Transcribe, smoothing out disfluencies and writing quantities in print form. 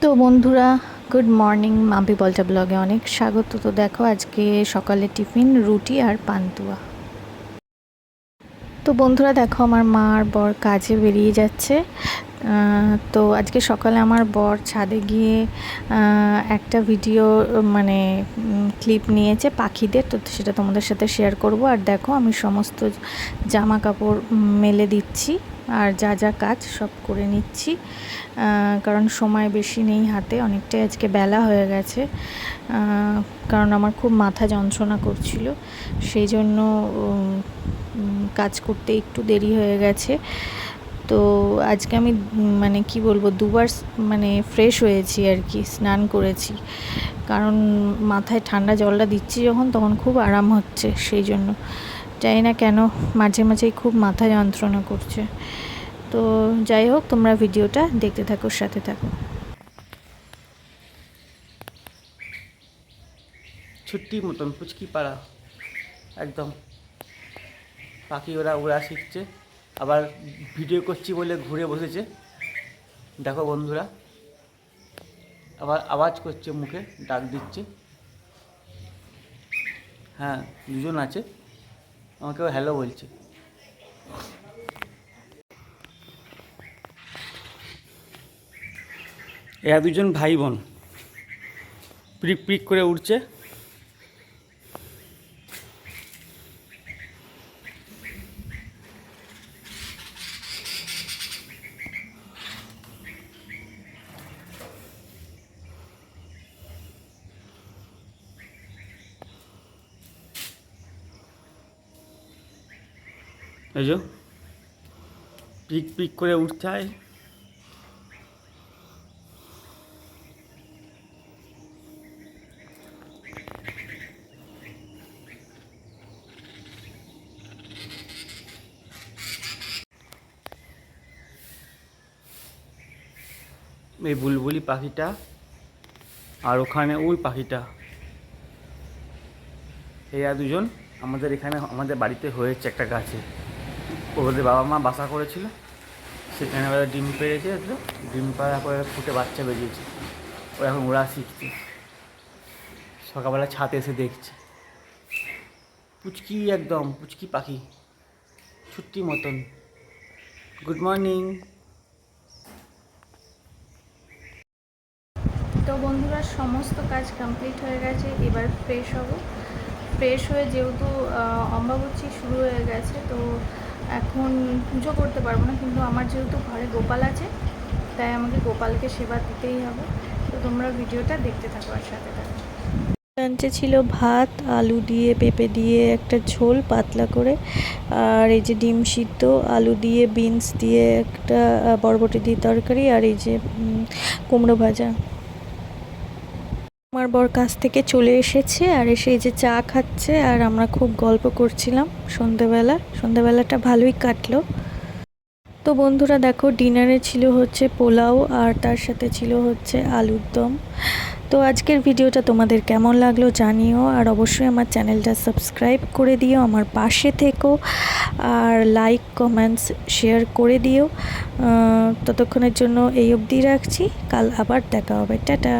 তো বন্ধুরা, good morning. Mampi পলটা ব্লগে অনেক স্বাগত। তো দেখো, আজকে সকালে টিফিন রুটি আর পান্তুয়া। তো বন্ধুরা দেখো, আমার মা আর বর কাজে বেরিয়ে যাচ্ছে। তো আজকে সকালে আমার বর ছাদে গিয়ে একটা ভিডিও মানে ক্লিপ নিয়েছে পাখিদের, তো সেটা তোমাদের সাথে শেয়ার করব। আর দেখো, আমি সমস্ত জামা কাপড় মেলে দিচ্ছি আর যা যা কাজ সব করে নিচ্ছি, কারণ সময় বেশি নেই হাতে, অনেকটাই আজকে বেলা হয়ে গেছে। কারণ আমার খুব মাথা যন্ত্রণা করছিল, সেই জন্য কাজ করতে একটু দেরি হয়ে গেছে। তো আজকে আমি মানে কি বলবো, দুবার মানে ফ্রেশ হয়েছি আর কি, স্নান করেছি, কারণ মাথায় ঠান্ডা জলটা দিচ্ছি যখন, তখন খুব আরাম হচ্ছে। সেই জন্য জানি না কেন মাঝে মাঝেই খুব মাথা যন্ত্রণা করছে। তো যাই হোক, তোমরা ভিডিওটা দেখতে থাকো, সাথে থাকো। ছুট্টির মতন পুচকি পাড়া একদম। পাখি ওরা ওরা শিখছে, আবার ভিডিও করছি বলে ঘুরে বসেছে। দেখো বন্ধুরা, আবার আওয়াজ করছে, মুখে ডাক দিচ্ছে। হ্যাঁ, দুজন আছে, আমাকেও হ্যালো বলছে। এরা দুজন ভাই বোন, পিক পিক করে উঠছে। এই যে পিক পিক করে উঠতে হয়। এই বুলবুলি পাখিটা, আর ওখানে ওই পাখিটা, এরা দুজন আমাদের এখানে আমাদের বাড়িতে হয়েছে একটা গাছে। ওদের বাবা মা বাসা করেছিল, সেখানে ওরা ডিম পেড়েছে, ডিম পাড়ার পরে ফুটে বাচ্চা বেরিয়েছে। ও এখন ওরা শিখছে, সকালবেলা ছাদে এসে দেখছে। পুচকি, একদম পুচকি পাখি, ছুট্টি মতন। Good morning. তো বন্ধুরা, সমস্ত কাজ কমপ্লিট হয়ে গেছে, এবার ফ্রেশ হব। ফ্রেশ হয়ে, যেহেতু অম্বাবচী শুরু হয়ে গেছে, তো এখন পুজো করতে পারবো না, কিন্তু আমার যেহেতু ঘরে গোপাল আছে, তাই আমাকে গোপালকে সেবা দিতেই হবে। তো তোমরা ভিডিওটা দেখতে থাকো আর সাথে থাকো। লাঞ্চে ছিল ভাত, আলু দিয়ে পেঁপে দিয়ে একটা ঝোল পাতলা করে, আর এই যে ডিম সিদ্ধ, আলু দিয়ে বিনস দিয়ে একটা বরবটি দিয়ে তরকারি, আর এই যে কুমড়ো ভাজা। আমার বর কাছ থেকে চলে এসেছে, আর এসে এই যে চা খাচ্ছে, আর আমরা খুব গল্প করছিলাম। সন্ধ্যাবেলাটা ভালোই কাটলো। তো বন্ধুরা দেখো, ডিনারে ছিল হচ্ছে পোলাও, আর তার সাথে ছিল হচ্ছে আলুর দম। তো আজকের ভিডিওটা তোমাদের কেমন লাগলো জানিও, আর অবশ্যই আমার চ্যানেলটা সাবস্ক্রাইব করে দিও, আমার পাশে থেকো, আর লাইক কমেন্টস শেয়ার করে দিও। ততক্ষণের জন্য এই অবধি রাখছি, কাল আবার দেখা হবে, টাটা।